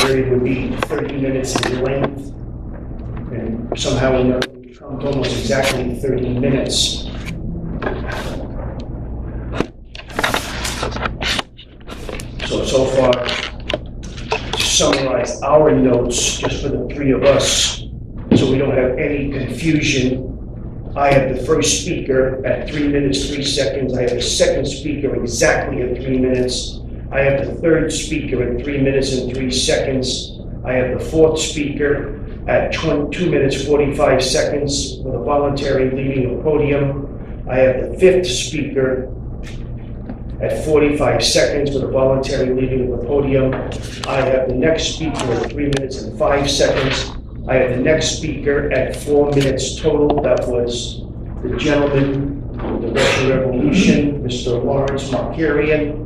period would be 30 minutes in length, and somehow or another we come to almost exactly 30 minutes. So far, to summarize our notes, just for the three of us, so we don't have any confusion, I have the first speaker at 3 minutes, 3 seconds. I have the second speaker exactly at 3 minutes. I have the third speaker at 3 minutes and 3 seconds. I have the fourth speaker at 2 minutes, 45 seconds with a voluntary leaving the podium. I have the fifth speaker at 45 seconds with a voluntary leaving of the podium. I have the next speaker at 3 minutes and 5 seconds. I have the next speaker at 4 minutes total. That was the gentleman from the Russian Revolution, Mr. Lawrence Markarian.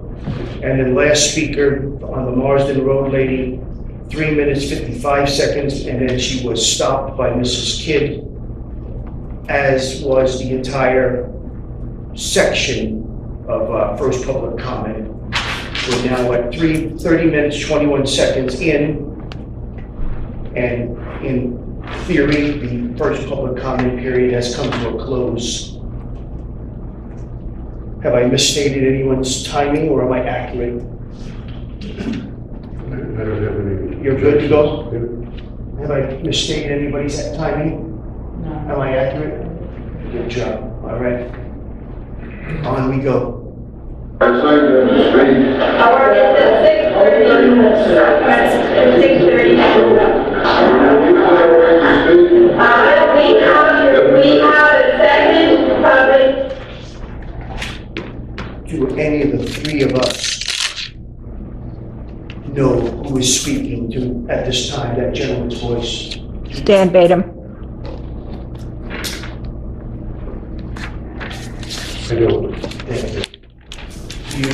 And then last speaker on the Marsden Road lady, 3 minutes, 55 seconds, and then she was stopped by Mrs. Kidd, as was the entire section of first public comment. We're now at 30 minutes, 21 seconds in, and in theory, the first public comment period has come to a close. Have I misstated anyone's timing, or am I accurate? I don't have any. You're good to go? Yeah. Have I misstated anybody's timing? No. Am I accurate? Good job. All right. On we go. Our is at 6:30. 6:30. We have a second public. Do any of the three of us know who is speaking to at this time, that gentleman's voice? Stan Batum. I don't. Thank you.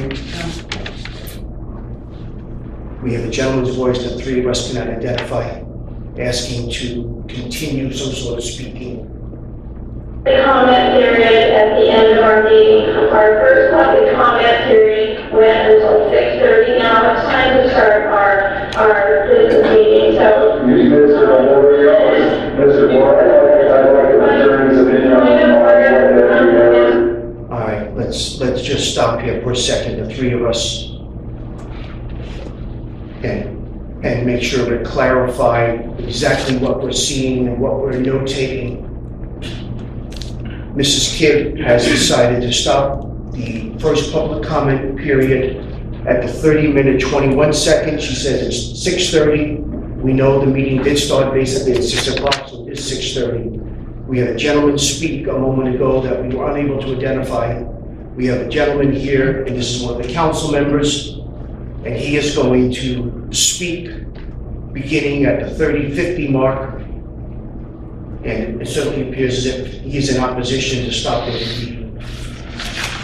We have a gentleman's voice that three of us cannot identify, asking to continue some sort of speaking. The comment period at the end of our meeting, our first public comment period went until 6:30. Now it's time to start our business meeting, so. You missed it on every hour. Mr. Moore, I'd like an attorney's opinion on All right, let's just stop here for a second, the three of us, and make sure we clarify exactly what we're seeing and what we're notating. Mrs. Kidd has decided to stop the first public comment period at the 30-minute, 21 seconds. She says it's 6:30. We know the meeting did start basically at 6 o'clock, so it is 6:30. We had a gentleman speak a moment ago that we were unable to identify. We have a gentleman here, and this is one of the council members, and he is going to speak beginning at the 30-50 mark. And it certainly appears as if he is in opposition to stopping the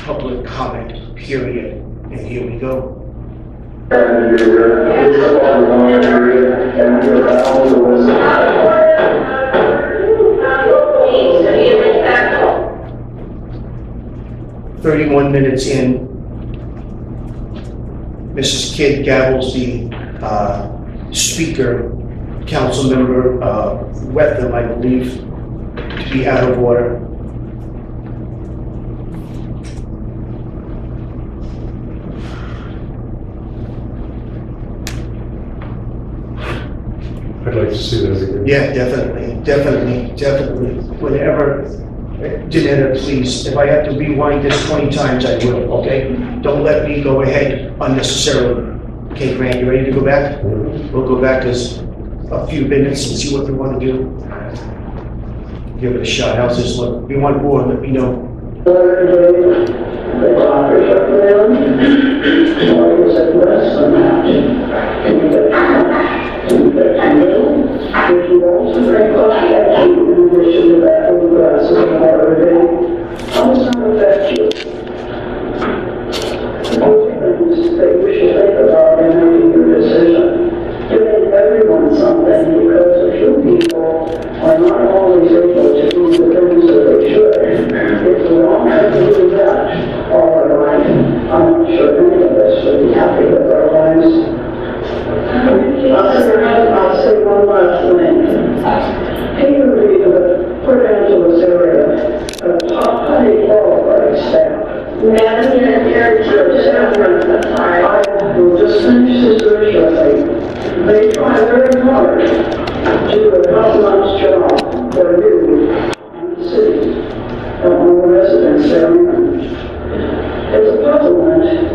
public comment period. And here we go. 31 minutes in, Mrs. Kidd gavels the speaker, council member Wetham, I believe, to be out of order. I'd like to see that again. Yeah, definitely. Whenever, Janetta, please, if I have to rewind this 20 times, I will, okay? Don't let me go ahead unnecessarily. Okay, Grant, you ready to go back? We'll go back just a few minutes and see what we want to do. Give it a shot. How's this look? If you want more, let me know. Everyone something because a few people are not always able to do the things that they should. If we all have to do that all our life, I'm not sure any of us would be happy with our lives.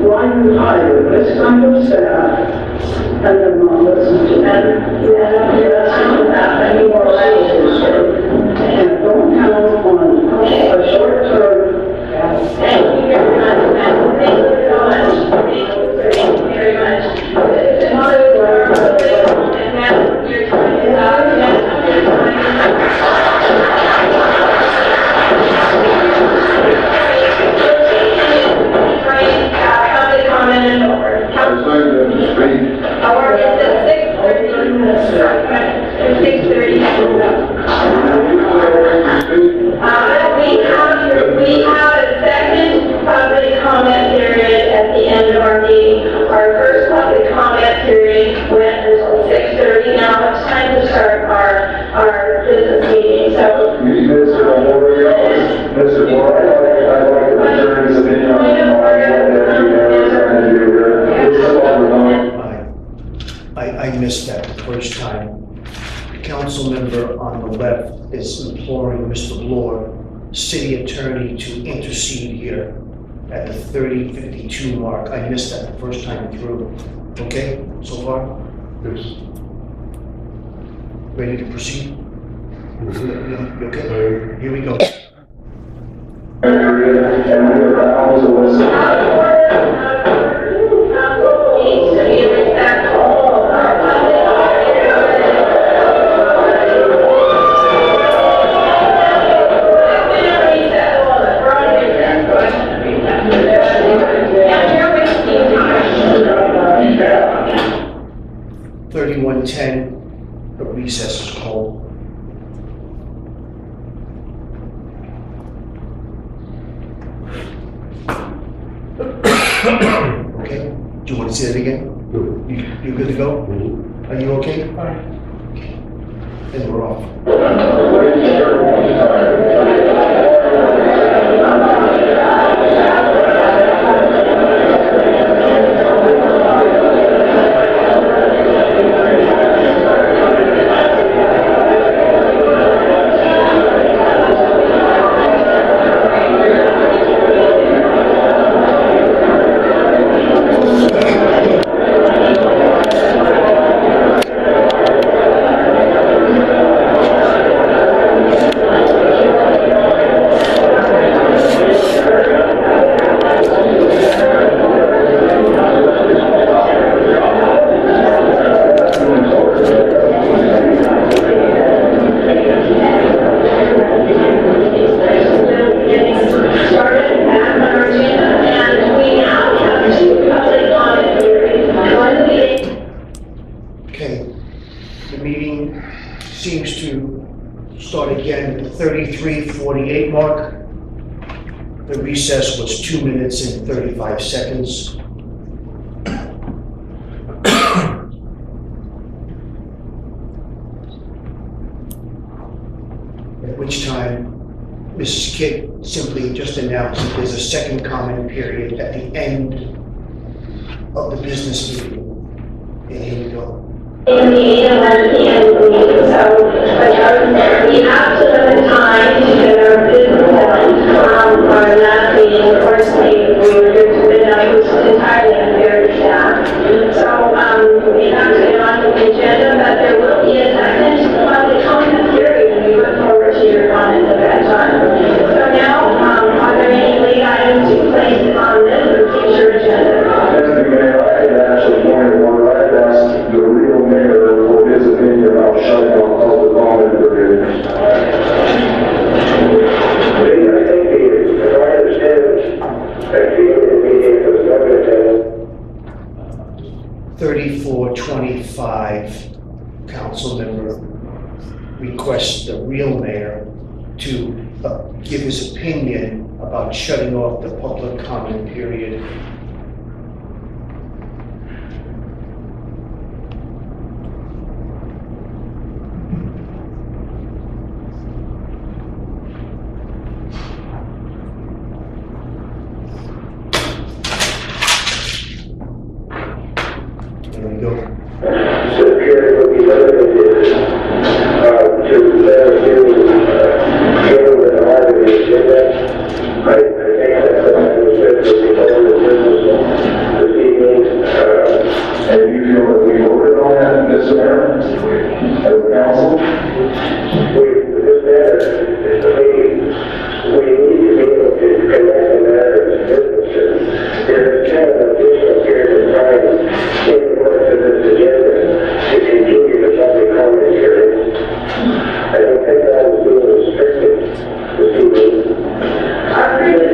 why you hire this kind of staff and then not listen to them. And you don't have any more licenses. And don't count on a short term. Thank you very much, ma'am. Thank you so much. Thank you very much. In order for our public comment, ma'am, your time is up. Public comment is over. Our is at 6:30. 6:30. We have a second public comment period at the end of our meeting. Our first public comment period went until 6:30. Now it's time to start our business meeting. So, Mr. Moore, I'd like to return his opinion on I missed that the first time. The council member on the left is imploring Mr. Bloor, city attorney, to intercede here at the 30:52 mark. I missed that the first time through. Okay, so far? Yes. Ready to proceed? Mhm. You okay? Here we go. A recess is called. Okay, do you want to say it again? You good to go? Mhm. Are you okay? And we're off. 33:48 mark. The recess was 2 minutes and 35 seconds. At which time, Mrs. Kidd simply just announced that there's a second comment period at the end of the business meeting. And here we go. In the 11 p.m. meeting, so we have to limit time to get our business done. Our last meeting, of course, we were here to midnight, which is entirely unfair to staff. So we have to get on to the agenda, but there will be a second public comment period, and we look forward to your comments at that time. So now, are there any late items to place on this or future agenda? Mr. Mayor, I had actually pointed one, I had asked the real mayor for his opinion about shutting off public comment period. I think if I understand, I think the meeting was not going to 3425, council member requests the real mayor to give his opinion about shutting off the public comment period. There we go. So period would be limited to let you deal with all of the agenda. I think that's what was said before the business.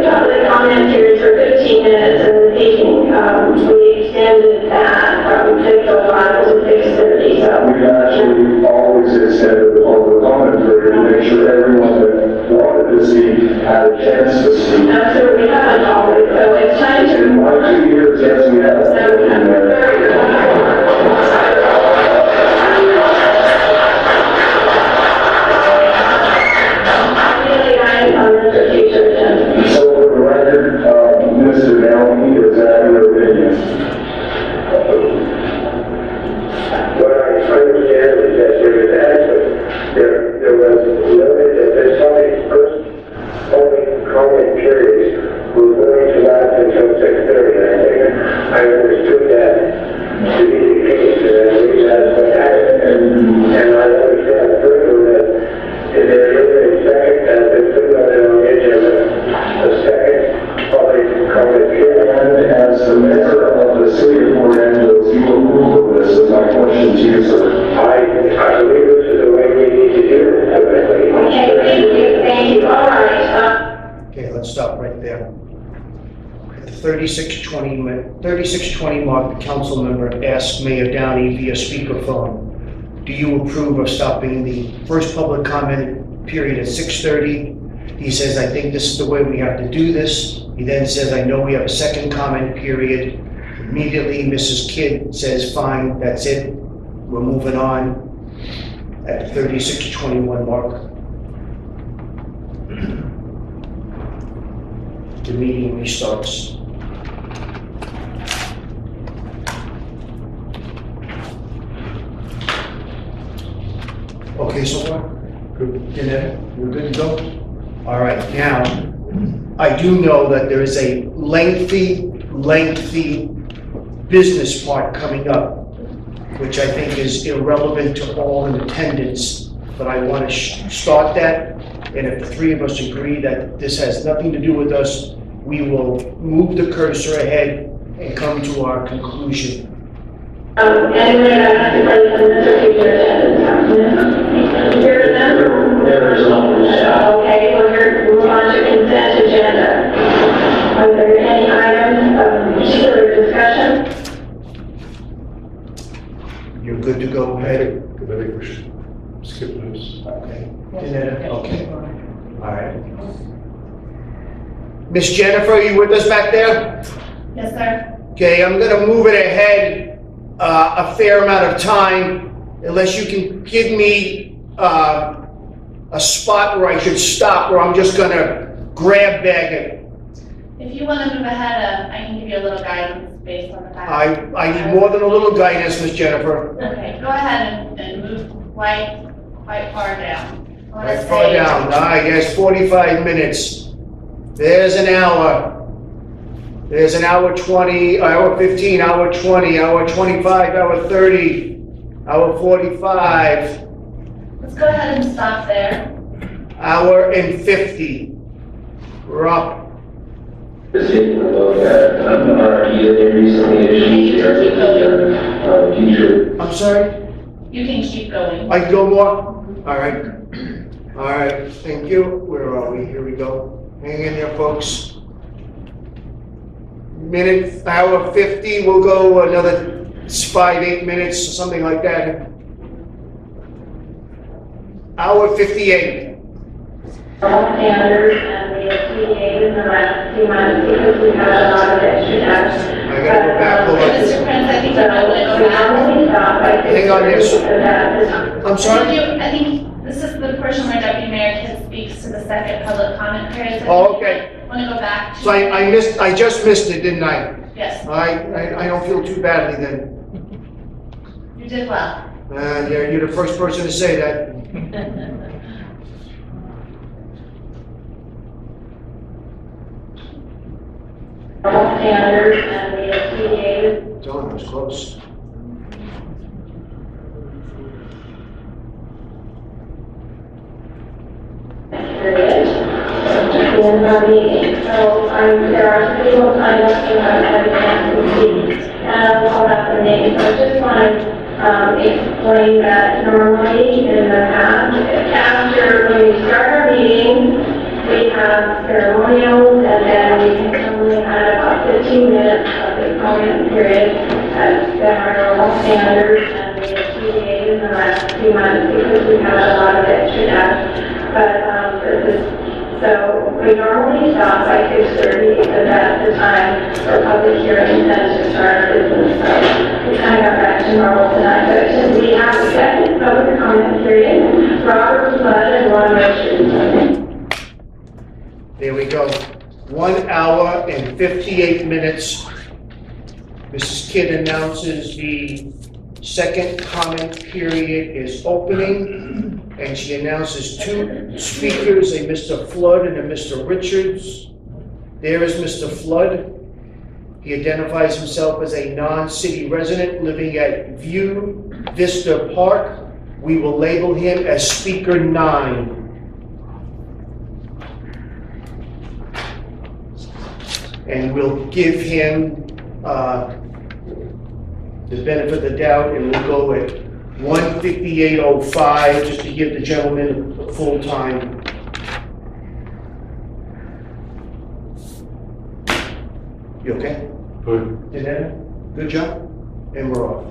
public comment period for 15 minutes in the evening. We extended that from 6:05 to 6:30, so. We've actually always extended the public comment period to make sure everyone that wanted to speak had a chance to speak. So we haven't always, so it's time to. 1 2 years, yes, we have. So we have very good. So for the record, Mr. Melanie, is that your opinion? What I understand is that there is actually, there was noted that there's somebody first only comment period was going to last until 6:30. I think I understood that to be the case, and I believe that's what happened. And I understand further that there is a second, there's put on the agenda, a second public comment period. And as the mayor of the city of Port Angeles, you approve of this, is my question to you, sir. I believe this is the way we need to do it, typically. Okay, thank you, all right. Okay, let's stop right there. At the 36:20 mark, the council member asked Mayor Downey via speakerphone, do you approve of stopping the first public comment period at 6:30? He says, I think this is the way we have to do this. He then says, I know we have a second comment period. Immediately, Mrs. Kidd says, fine, that's it. We're moving on at the 36:21 mark. The meeting restarts. Okay, so far? Good. Jeanette, we're good to go? All right, now, I do know that there is a lengthy business part coming up, which I think is irrelevant to all in attendance, but I want to start that, and if the three of us agree that this has nothing to do with us, we will move the cursor ahead and come to our conclusion. Anyone have to place on the future agenda? Here's them? There is no. Okay, we're here to move on to consent agenda. Are there any items of particular discussion? You're good to go ahead? I think we should skip this. Okay. Jeanette, okay. All right. Miss Jennifer, are you with us back there? Yes, sir. Okay, I'm gonna move it ahead a fair amount of time, unless you can give me a spot where I should stop, where I'm just gonna grab bag it. If you want to move ahead, I can give you a little guidance based on the time. I need more than a little guidance, Miss Jennifer. Okay, go ahead and move quite far down. I wanna Right far say- down, I guess 45 minutes. There's an hour. There's an hour 20, hour 15, hour 20, hour 25, hour 30, hour 45, Let's go ahead and stop there. hour and 50. We're up. Just taking a look at an RFP that they recently issued here, future. I'm sorry? You can keep going. I can go more? All right. All right, thank you. Where are we? Here we go. Hang in there, folks. Minute, hour 50, we'll go another 5-8 minutes, something like that. Hour 58. Standards, and we have deviated in the last few months because we had a lot of extra time. I gotta go back over. Mr. Prince, I think you might want to go back. Hang on, yes. I'm sorry? I think this is the portion where Deputy Mayor Kidd speaks to the second public comment period. So Oh, okay. Want to go back? So I just missed it, didn't I? Yes, I don't feel too badly then. you did well. Yeah, you're the first person to say that. Standards, and we have deviated. John was close. Period. In our meeting, so there are people signed up to have a chance to speak, and I'll call out the names. I just want to explain that normally in the past, after when we start our meeting, we we have ceremonials, and then we can only have about 15 minutes of the comment period. That's been our normal standards, and we have deviated in the last few months because we had a lot of extra depth. But so we normally stop by 6:30, because that's the time for public hearing tends to start business. So we kind of got back to normal tonight. But since we have a second public comment period, Robert Flood and Ron Richards. There we go. 1 hour and 58 minutes. Mrs. Kidd announces the second comment period is opening. And she announces 2 speakers, a Mr. Flood and a Mr. Richards. There is Mr. Flood. He identifies himself as a non-city resident living at View Vista Park. We will label him as Speaker 9. And we'll give him the benefit of the doubt, and we'll go at 1:58:05, just to give the gentleman a full time. You okay? Good. Janetta? Good job? And we're off.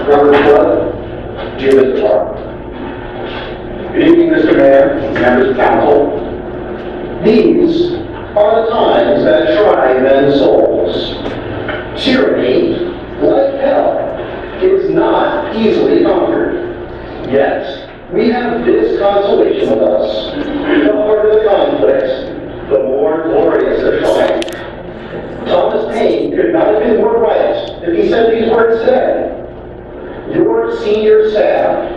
Robert Flood, View Vista Park. Good evening, Mr. Mayor, members of council. These are the times that try men's souls. Tyranny, like hell, is not easily conquered. Yet, we have this consolation with us. The harder the conflict, the more glorious the triumph. Thomas Paine could not have been more right if he said these words today. Your senior staff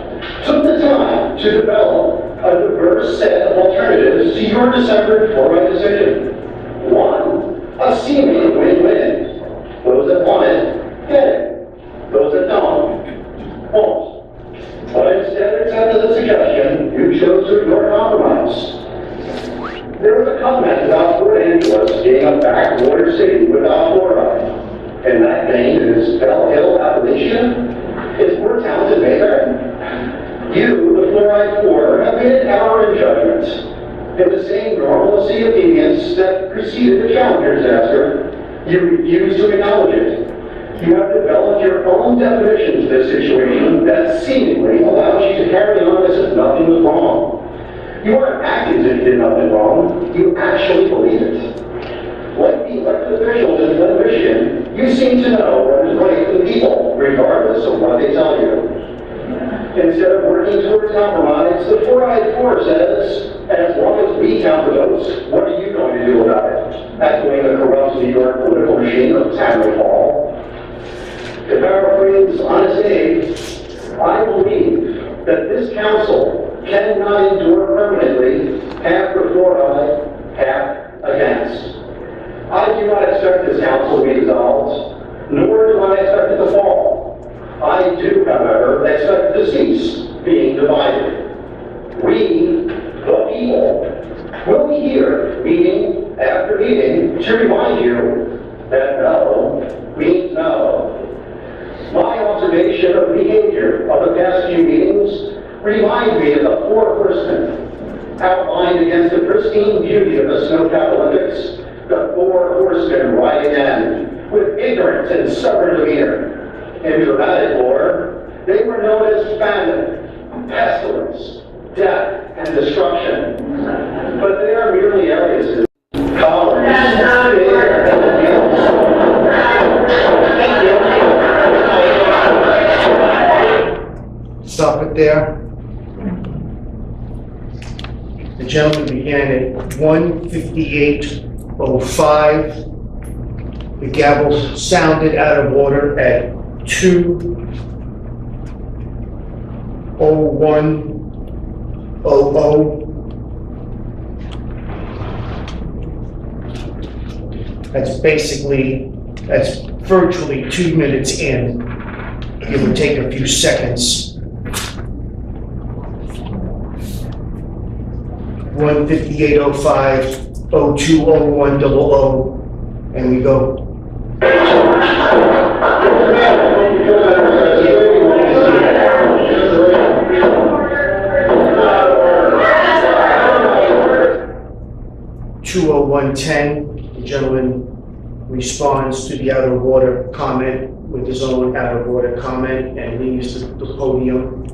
took the time to develop a diverse set of alternatives to your December 4-right decision. One, a seeming win-win. Those that want it, get it. Those that don't, won't. But instead accepted the suggestion, you chose to ignore compromise. There was a comment about Port Angeles being a backwater city without fluoride. In that vein, is Bell Hill, Appalachia? Is more talented Mayfair? You, the fluoride poor, have made an error in judgment. In the same normalcy of deviance that preceded the Challenger disaster, you refuse to acknowledge it. You have developed your own definition to this situation that seemingly allows you to carry on as if nothing was wrong. You aren't acting as if you did nothing wrong, you actually believe it. Like the elected officials in Flint, Michigan, you seem to know what is right for the people, regardless of what they tell you. Instead of working towards compromise, the four-eyed four says, as long as we count the votes, what are you going to do about it? Echoing the corrupt New York political machine of Tammy Hall. To paraphrase Honest Abe, I believe that this council cannot endure permanently half for fluoride, half against. I do not expect this council to be dissolved, nor do I expect it to fall. I do, however, expect to cease being divided. We, the people, will be here meeting after meeting to remind you that no means no. My observation of behavior of the past few meetings reminds me of the four horsemen outlined against the pristine beauty of the snow-capped Olympics. The four horsemen riding in with ignorance and stubborn demeanor. In dramatic lore, they were known as famine, pestilence, death, and destruction. But they are merely aliases. College, fear, and abuse. Thank you. Stop it there. The gentleman began at 1:58:05. The gavel sounded out of order at 2:01:00. That's virtually 2 minutes in. It would take a few seconds. 1:58:05, 02:01:00, and we go. 110, the gentleman responds to the out of order comment with his own out of order comment and leaves the podium.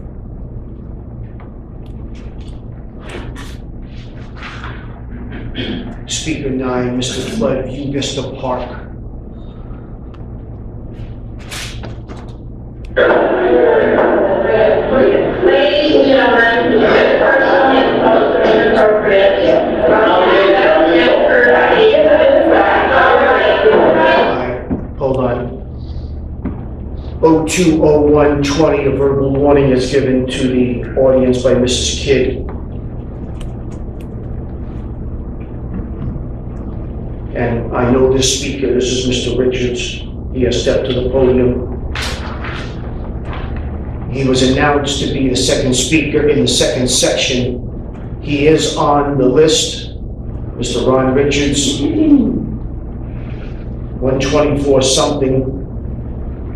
Speaker 9, Mr. Flood, you missed the park. Ladies and gentlemen, this person is most inappropriate. Hold on. 020120, a verbal warning is given to the audience by Mrs. Kidd. And I know this speaker, this is Mr. Richards. He has stepped to the podium. He was announced to be the second speaker in the second section. He is on the list, Mr. Ron Richards, 124 something,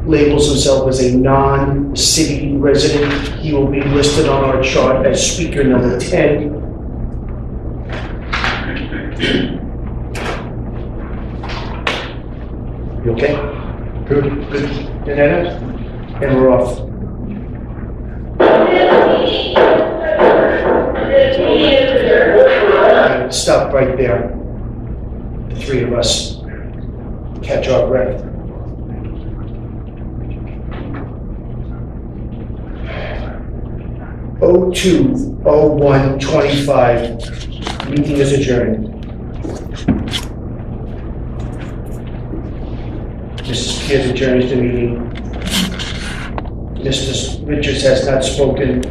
labels himself as a non-city resident. He will be listed on our chart as speaker number 10. You okay? Good. Good. And we're off. Stop right there. The three of us catch our breath. Oh 020125. Meeting is adjourned. Mrs. Kidd adjourns the meeting. Mr. Richards has not spoken.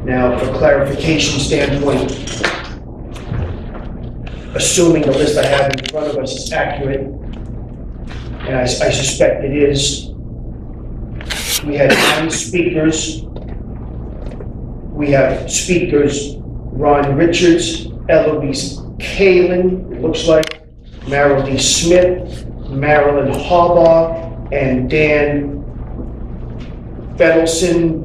Now, for clarification standpoint, assuming the list I have in front of us is accurate, and I suspect it is, we had 9 speakers. We have speakers Ron Richards, Eloise Kalin, it looks like, Merrill D. Smith, Marilyn Harbaugh, and Dan Bertelson,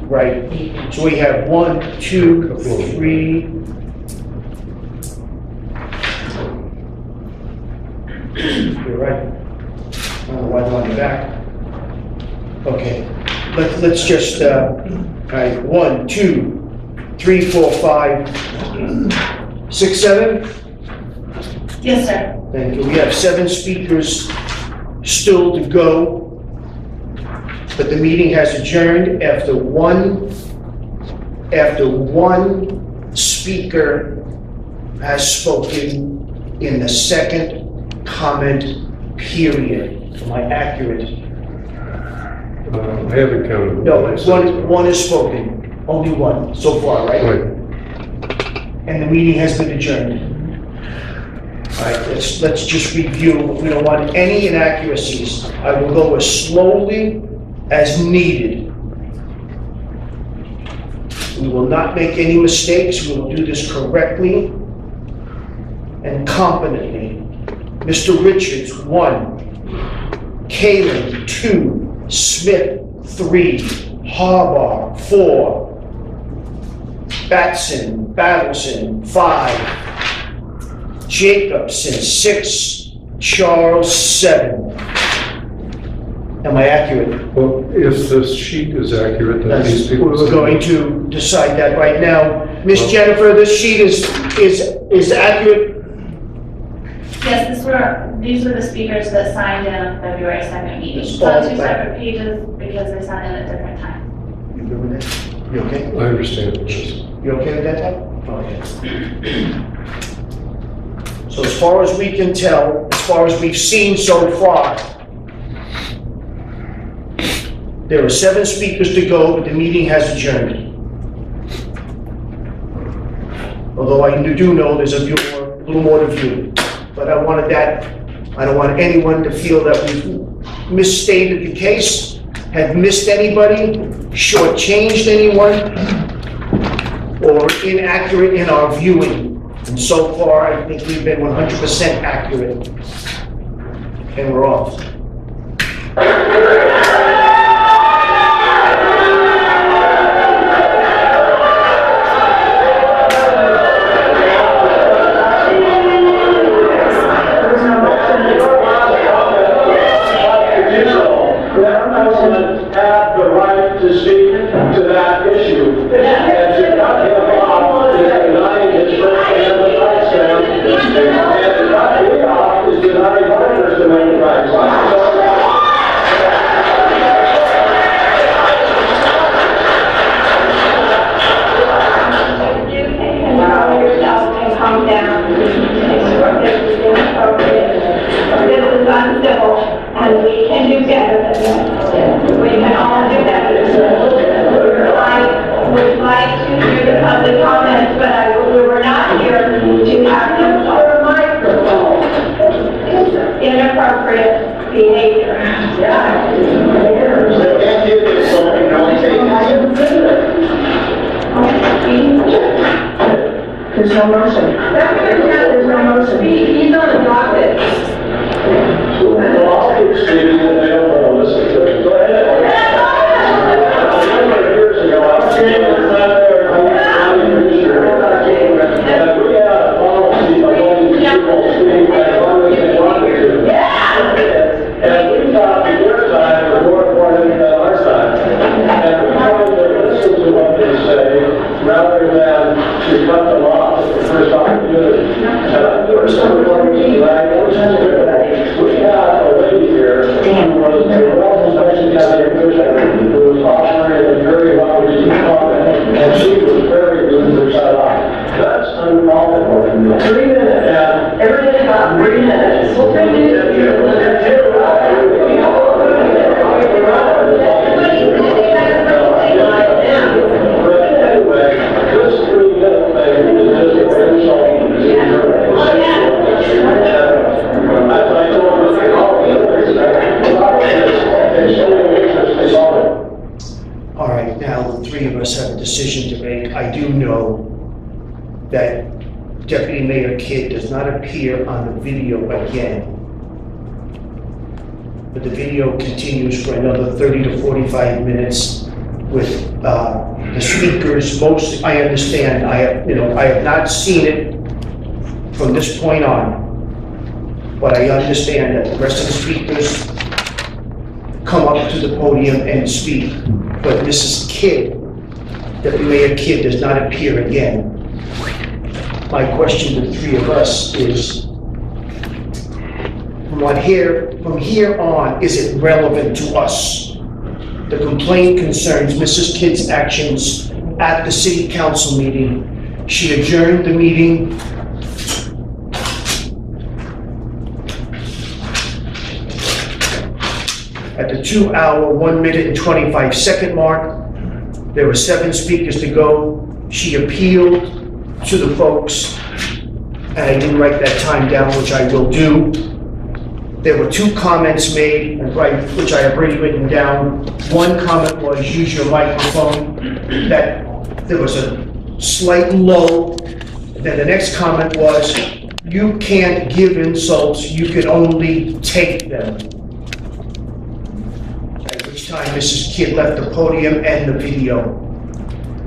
right. So we have 1, 2, 3. You're right. I don't know why they're on the back. Okay, let's just, all right, 1, 2, 3, 4, 5, 6, 7? Yes, sir. Thank you. We have 7 speakers still to go, but the meeting has adjourned after one speaker has spoken in the second comment period. Am I accurate? I haven't counted. No, one is spoken. Only one so far, right? Right. And the meeting has been adjourned. All right, let's just review. We don't want any inaccuracies. I will go as slowly as needed. We will not make any mistakes. We will do this correctly and competently. Mr. Richards, 1. Kalin, 2. Smith, 3. Harbaugh, 4. Battleson, 5. Jacobson, 6. Charles, 7. Am I accurate? Well, if the sheet is accurate, then these people. We're going to decide that right now. Miss Jennifer, this sheet is accurate? Yes, these were the speakers that signed in on February 2nd meeting. It's on 2 separate pages because they signed in at different times. You good with that? You okay? I understand this. You okay with that type? Okay. So as far as we can tell, as far as we've seen so far, there are 7 speakers to go, but the meeting has adjourned. Although I do know there's a little more to view. But I don't want anyone to feel that we've misstated the case, have missed anybody, shortchanged anyone, or inaccurate in our viewing. And so far, I think we've been 100% accurate. And we're off. Control yourself and calm down. This is inappropriate. This is uncivil, and we can do better than this. We can all do better. Would like to hear the public comments, but we were not here to have them over a microphone. Inappropriate behavior. There's no motion. There's no motion. He's on the docket. Well, I'll keep stating that they don't want to listen to it. Go ahead. Years ago, I was here in the front there, and we had a policy of only people speaking as long as they wanted to. And we thought that their side was more important than our side. And we wanted to listen to what they say rather than to cut them off at the first opportunity. And I think we're still going to see that. We have a lady here who was a well-respected county commissioner who was operating very well with and she was very good to shut off. That's uncalled for. 3 minutes. And everything about 3 minutes. Well, 3 minutes. Anyway, this 3-minute thing is just an insult. All right, now the three of us have a decision to make. I do know that Deputy Mayor Kidd does not appear on the video again. But the video continues for another 30 to 45 minutes with the speakers. Most, I understand, I have not seen it from this point on, but I understand that the rest of the speakers come up to the podium and speak. But Mrs. Kidd, Deputy Mayor Kidd, does not appear again. My question to the three of us is, from here on, is it relevant to us? The complaint concerns Mrs. Kidd's actions at the city council meeting. She adjourned the meeting at the 2-hour, 1 minute and 25 second mark. There were 7 speakers to go. She appealed to the folks, and I didn't write that time down, which I will do. There were 2 comments made, which I have already written down. One comment was, use your microphone. That there was a slight lull. Then the next comment was, you can't give insults, you can only take them. At which time Mrs. Kidd left the podium and the video.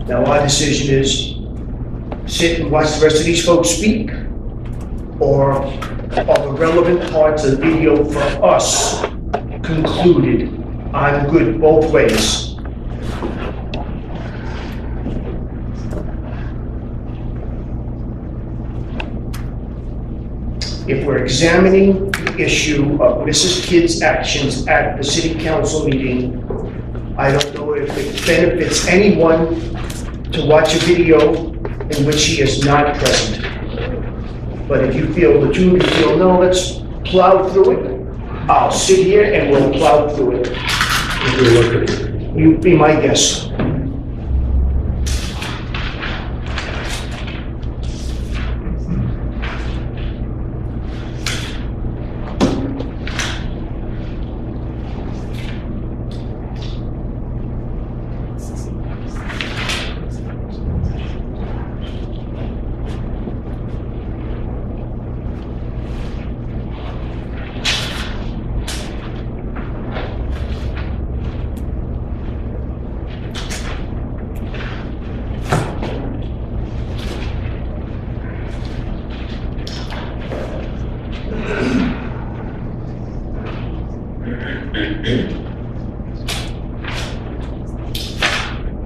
Now our decision is, sit and watch the rest of these folks speak, or are the relevant parts of the video for us concluded? I'm good both ways. If we're examining the issue of Mrs. Kidd's actions at the city council meeting, I don't know if it benefits anyone to watch a video in which she is not present. But if you feel, the two of you feel, no, let's plow through it, I'll sit here and we'll plow through it. You be my guest.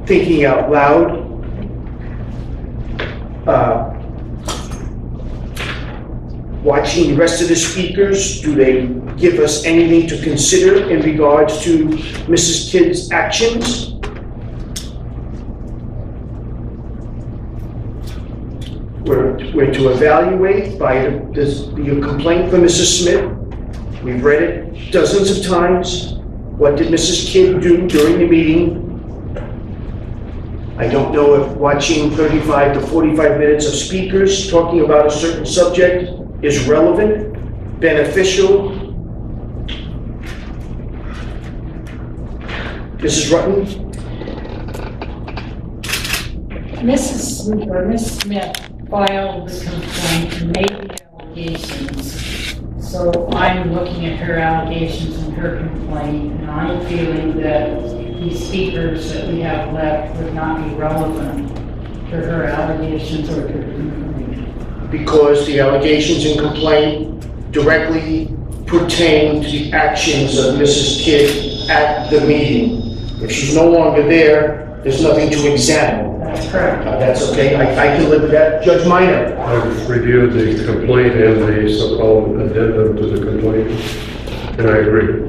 Thinking out loud, watching the rest of the speakers, do they give us anything to consider in regards to Mrs. Kidd's actions? We're to evaluate by the complaint from Mrs. Smith. We've read it dozens of times. What did Mrs. Kidd do during the meeting? I don't know if watching 35 to 45 minutes of speakers talking about a certain subject is relevant, beneficial. Mrs. Rutten? Miss Smith filed the complaint and made the allegations. So I'm looking at her allegations and her complaint, and I'm feeling that these speakers that we have left would not be relevant to her allegations or to her complaint. Because the allegations and complaint directly pertain to the actions of Mrs. Kidd at the meeting. If she's no longer there, there's nothing to examine. That's correct. That's okay, I can live with that. Judge Minor? I've reviewed the complaint and the so-called addendum to the complaint, and I agree.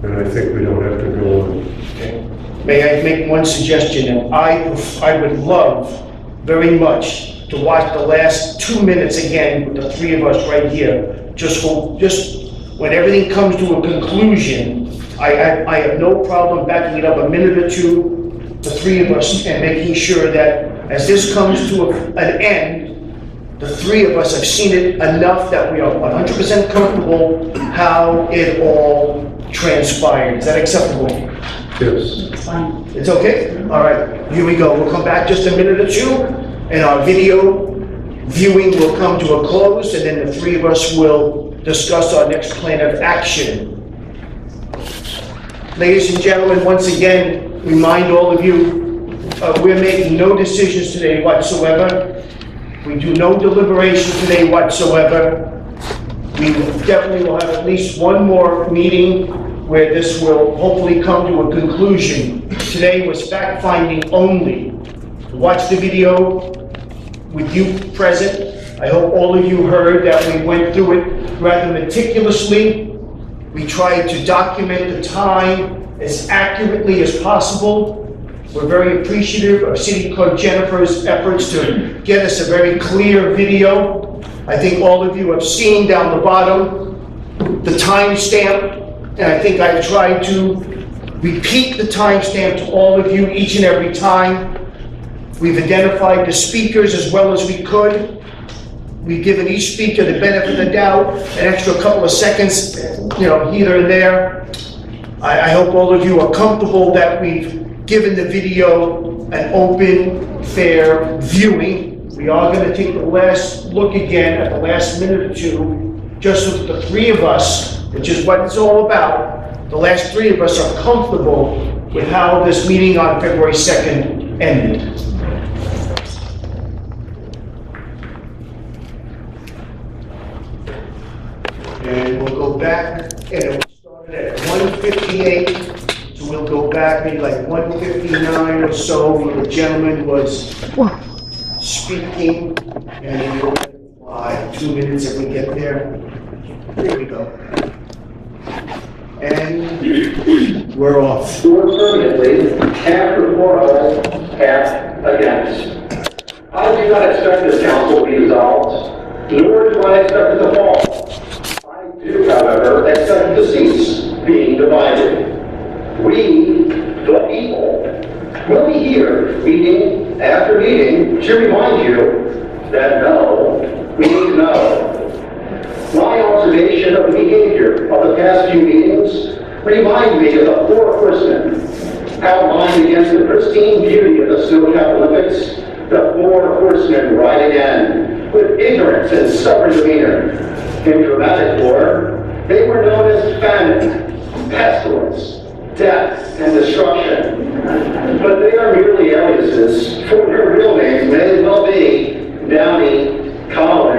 And I think we don't have to go on. Okay. May I make one suggestion? And I would love very much to watch the last 2 minutes again with the three of us right here. Just when everything comes to a conclusion, I have no problem backing it up a minute or two, the three of us, and making sure that as this comes to an end, the three of us have seen it enough that we are 100% comfortable how it all transpired. Is that acceptable? Yes. It's fine. It's okay? All right, here we go. We'll come back just a minute or two, and our video viewing will come to a close, and then the three of us will discuss our next plan of action. Ladies and gentlemen, once again, remind all of you, we're making no decisions today whatsoever. We do no deliberation today whatsoever. We definitely will have at least one more meeting where this will hopefully come to a conclusion. Today was fact-finding only. Watch the video with you present. I hope all of you heard that we went through it rather meticulously. We tried to document the time as accurately as possible. We're very appreciative of City Clerk Jennifer's efforts to get us a very clear video. I think all of you have seen down the bottom the timestamp, and I think I've tried to repeat the timestamp to all of you each and every time. We've identified the speakers as well as we could. We've given each speaker the benefit of the doubt, an extra couple of seconds, here and there. I hope all of you are comfortable that we've given the video an open, fair viewing. We are going to take the last look again at the last minute or two, just with the three of us, which is what it's all about. The last three of us are comfortable with how this meeting on February 2nd ended. And we'll go back, and it started at 1:58, so we'll go back maybe like 1:59 or so, when the gentleman was speaking, and we'll let 2 minutes if we get there. Here we go. And we're off. Who are permanently, half for us, half against. I do not expect this council to be dissolved, nor do I expect it to fall. I do, however, expect the seats being divided. We, the people, will be here meeting after meeting to remind you that no means no. My observation of the behavior of the past few meetings reminds me of the four horsemen outlined against the pristine beauty of the snow-capped Olympics. The four horsemen ride again with ignorance and stubborn demeanor. In dramatic lore, they were known as famine, pestilence, death, and destruction. But they are merely aliases, for their real names may as well be Downey, Collins,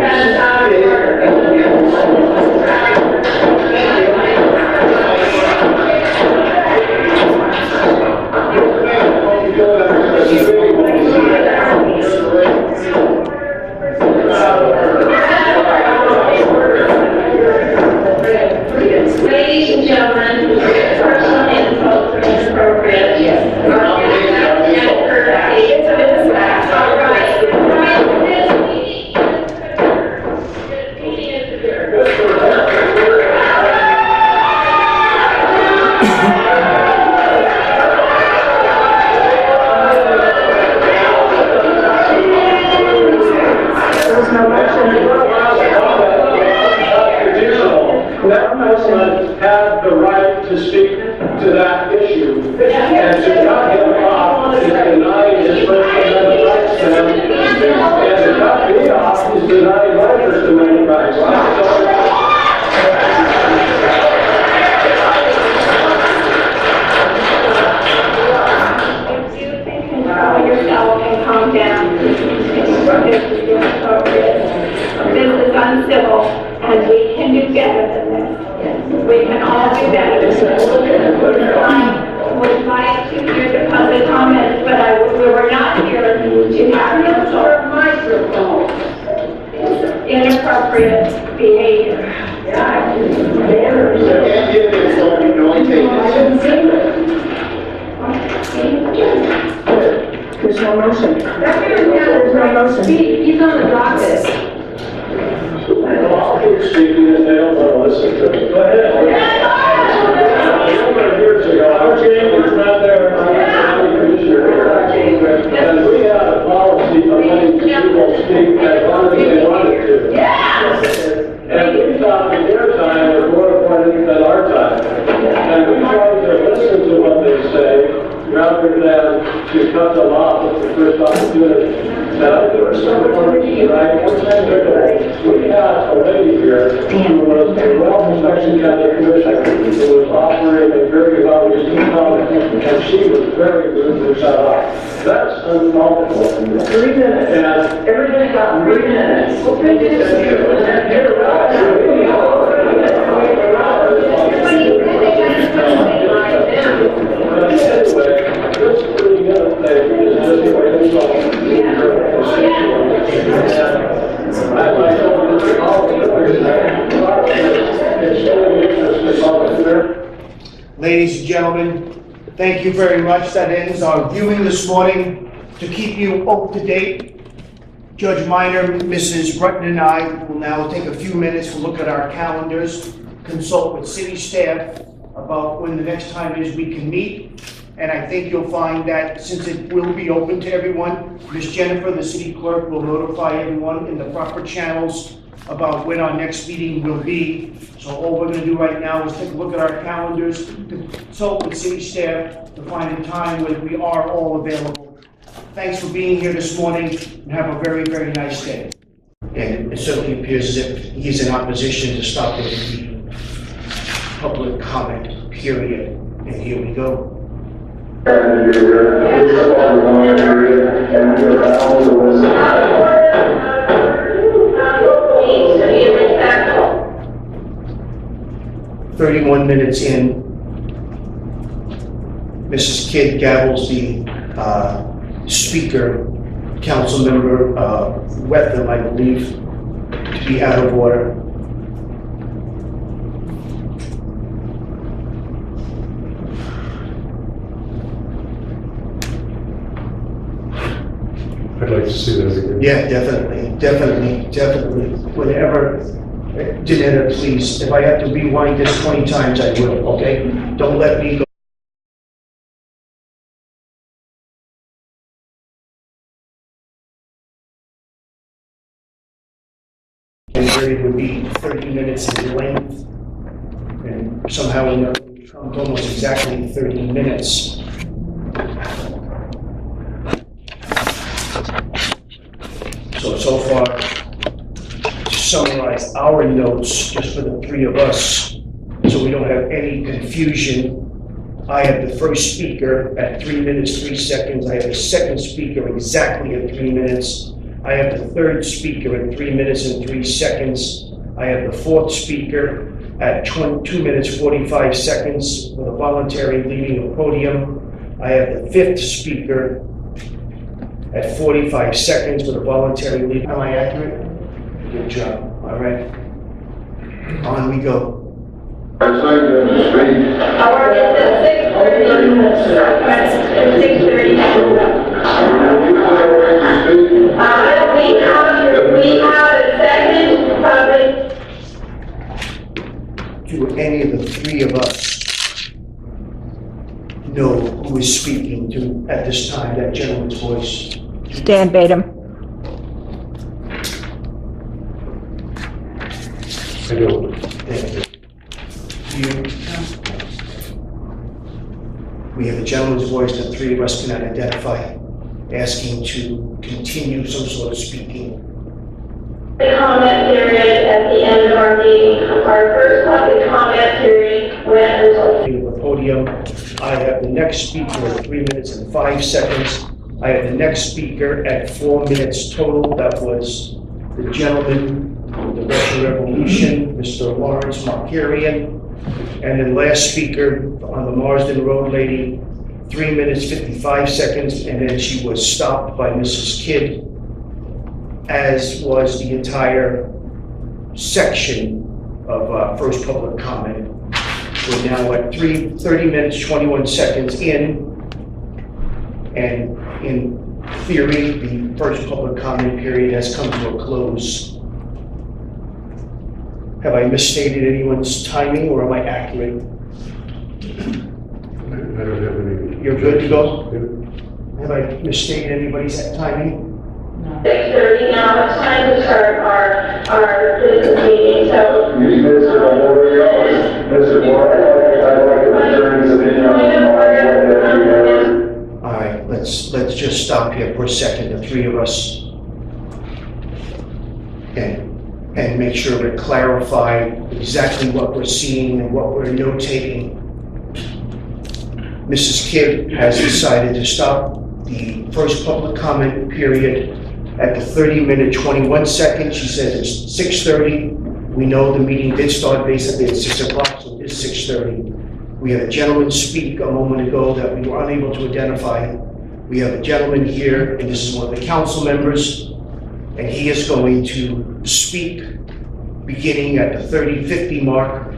gentleman had the right to speak to that issue, and to cut him off is denying his First Amendment rights to him, and to cut me off is denying my First Amendment rights. Yourself and calm down. This is inappropriate. This is uncivil, and we can do better than this. We can all do better than this. Would like to hear the public comments, but we were not here to have no sort of microphone. Inappropriate behavior. There's no motion. There's no motion. He's on the docket. I'll keep speaking if they don't want to listen to me. Go ahead. A number of years ago, our chamber was not there, and we had a policy of letting people speak as long as they wanted to. And we thought that their time was more important than our time. And we tried to listen to what they say rather than to cut them off at the first opportunity. Now, there was some right? We had a lady here who was a well-respected county commissioner who was offering a very well-received comment, and she was very rude to shut off. That's uncalled for. 3 minutes. And Everybody got 3 minutes. Ladies and gentlemen, thank you very much. That ends our viewing this morning. To keep you up to date, Judge Minor, Mrs. Bretton, and I will now take a few minutes to look at our calendars, consult with city staff about when the next time is we can meet. And I think you'll find that since it will be open to everyone, Ms. Jennifer, the city clerk, will notify everyone in the proper channels about when our next meeting will be. So all we're gonna do right now is take a look at our calendars, consult with city staff to find a time when we are all available. Thanks for being here this morning, and have a very, very nice day. And it certainly appears as if he's in opposition to stopping the public comment period. And here we go. And you're 31 minutes in, Mrs. Kidd gavels the speaker, council member Wetham, I believe, to be out of order. I'd like to see that again. Yeah, definitely. Whenever, Janetta, please, if I have to rewind this 20 times, I will, okay? Don't let me go. And it would be 30 minutes in length, and somehow we trumped almost exactly 30 minutes. So far, to summarize our notes, just for the three of us, so we don't have any confusion, I have the first speaker at 3 minutes, 3 seconds. I have the second speaker exactly at 3 minutes. I have the third speaker at 3 minutes and 3 seconds. I have the fourth speaker at 2 minutes, 45 seconds with a voluntary leaving the podium. I have the fifth speaker at 45 seconds with a voluntary leave. Am I accurate? Good job. All right. On we go. Our is at 6:30. We have a second public. Do any of the three of us know who is speaking to at this time, that gentleman's voice? Stan Batum. I don't. Thank you. We have a gentleman's voice that three of us cannot identify, asking to continue some sort of speaking. The comment period at the end of our meeting, our first public comment period went until The podium. I have the next speaker at 3 minutes and 5 seconds. I have the next speaker at 4 minutes total. That was the gentleman from the Russian Revolution, Mr. Lawrence Markarian. And the last speaker on the Marsden Road lady, 3 minutes, 55 seconds, and then she was stopped by Mrs. Kidd, as was the entire section of first public comment. We're now at 30 minutes, 21 seconds in, and in theory, the first public comment period has come to a close. Have I misstated anyone's timing, or am I accurate? I don't have any. You're good to go? Yeah. Have I misstated anybody's timing? 6:30 now, it's time to start our business meeting, so. Mr. Moore, I'd like the attorney's opinion on that. All right, let's just stop here for a second, the three of us. And make sure we clarify exactly what we're seeing and what we're notating. Mrs. Kidd has decided to stop the first public comment period at the 30-minute, 21 seconds. She says it's 6:30. We know the meeting did start basically at 6 o'clock, so it is 6:30. We had a gentleman speak a moment ago that we were unable to identify. We have a gentleman here, and this is one of the council members, and he is going to speak beginning at the 30-50 mark